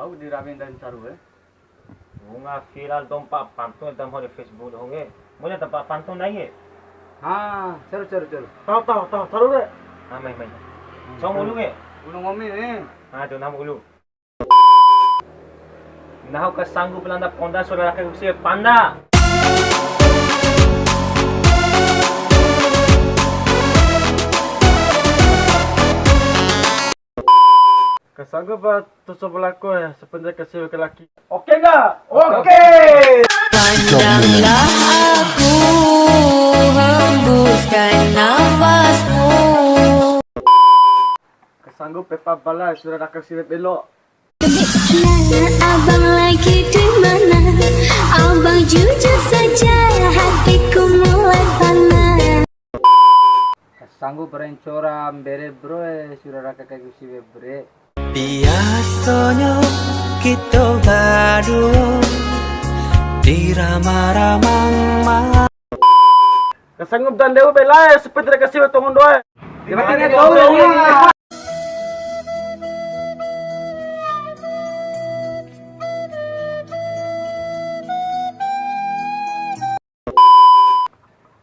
Tahu di Ramin dan Saru Bunga viral tempat pantun dalam hari Facebook hoge. Mula tempat pantun naik. हाँ चलो चलो चलो Tahu tahu deh. Ah main. Cong ulu ke? उन्होंने मम्मी ने Ah tu nama ulu. Nah kau sanggup belanda ponda saudara kau usia panda. Kesanggup tu sebelah kau ya sepenjak kasih ke laki. Okey enggak? Okey. Pandanglah aku, hembuskan nafasmu. Kesanggup pepa balai sudah nak kasih belok. Abang lagi di mana? Abang jujur saja, hatiku mulai panas. Kesanggup berencora bere bro sudah nak kasih bere. Biasanya kita berdua diramah-ramah. Kesanggup dan dewa belai sepenjak kasih tonggon doa. Dimakan tahu ya.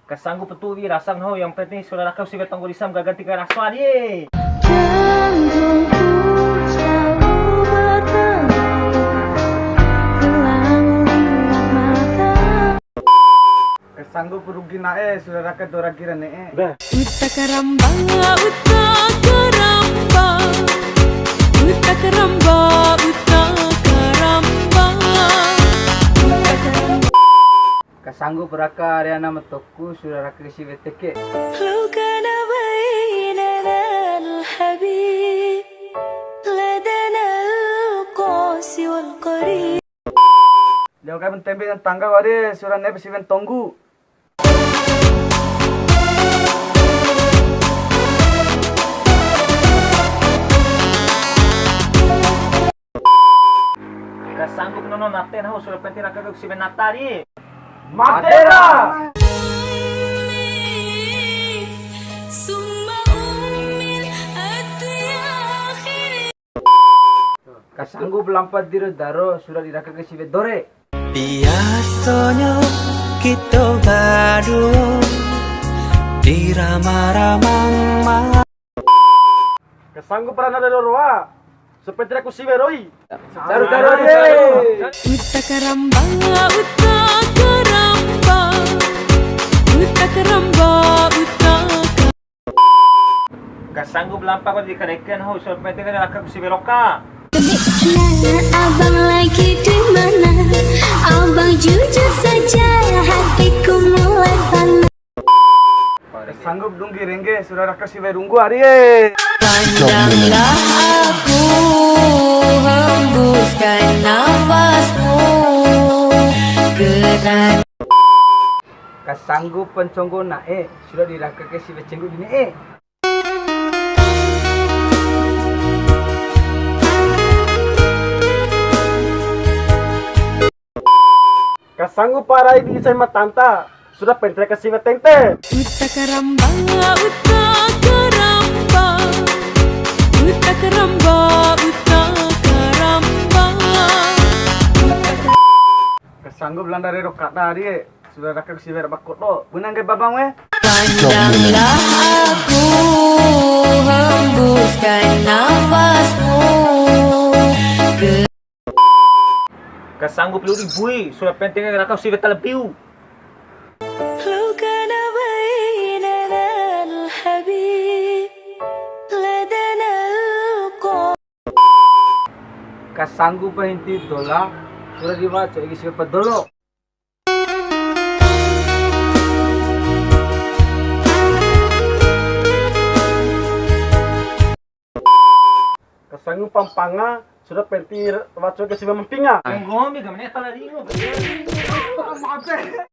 Kesanggup betul ni rasang hau yang penting saudara kau sih tangguh disam gaganti ke rasuah ni. Kesanggup rugi nae sudah nak dora kira ne. Utakaramba, utakaramba, utakaramba, utakaramba. Kesanggup raka Ariana metoku sudah nak kasih beteke. لو كان بيننا الحبيب لدنا القاسي والقريب. Jauh kami tembe dan tangga wade sudah ne besiven tonggu. Kesanggup nono naten hau sudah penting nak kau sih natari. Matera. Kesanggup lampat diri daro sudah diraka ke sive dore. Biasanya kita berdua diramah-ramah. Kesanggup pernah ada roa. Seperti aku sive roi. Taruh. Utakaramba, utakaramba, utakaramba, utakaramba. Kesanggup lampak kau dikadaikan hau sudah penting nak kau sih beroka. Abang lagi di mana? Abang jujur saja, hatiku mulai panas. Kesanggup dunggi rengge sudah raka sive runggu hari. Pandanglah aku, hembuskan nafasmu. Gerak Kesanggup penconggo nae sudah diraka ke sive cenggu dini Kesanggup parai di sama tanta sudah pentre ke sive tente. utakaramba, utakaramba, utakaramba, utakaramba. Kesanggup landa rero kata hari sudah raka ke sive bakot lo. Benang ke babang we. Pandanglah aku, hembuskan nafasmu. Kesanggup lu ribui sudah penting nak kau sih terlebih. لو كان بيننا الحبيب لدنا القاسي. Kesanggup perinti dola sudah dibaca lagi sive pedolo. Kesanggup pampanga sudah pentir baca ke sive mempinga. Ngomong ni gamane tala ringo. Maaf.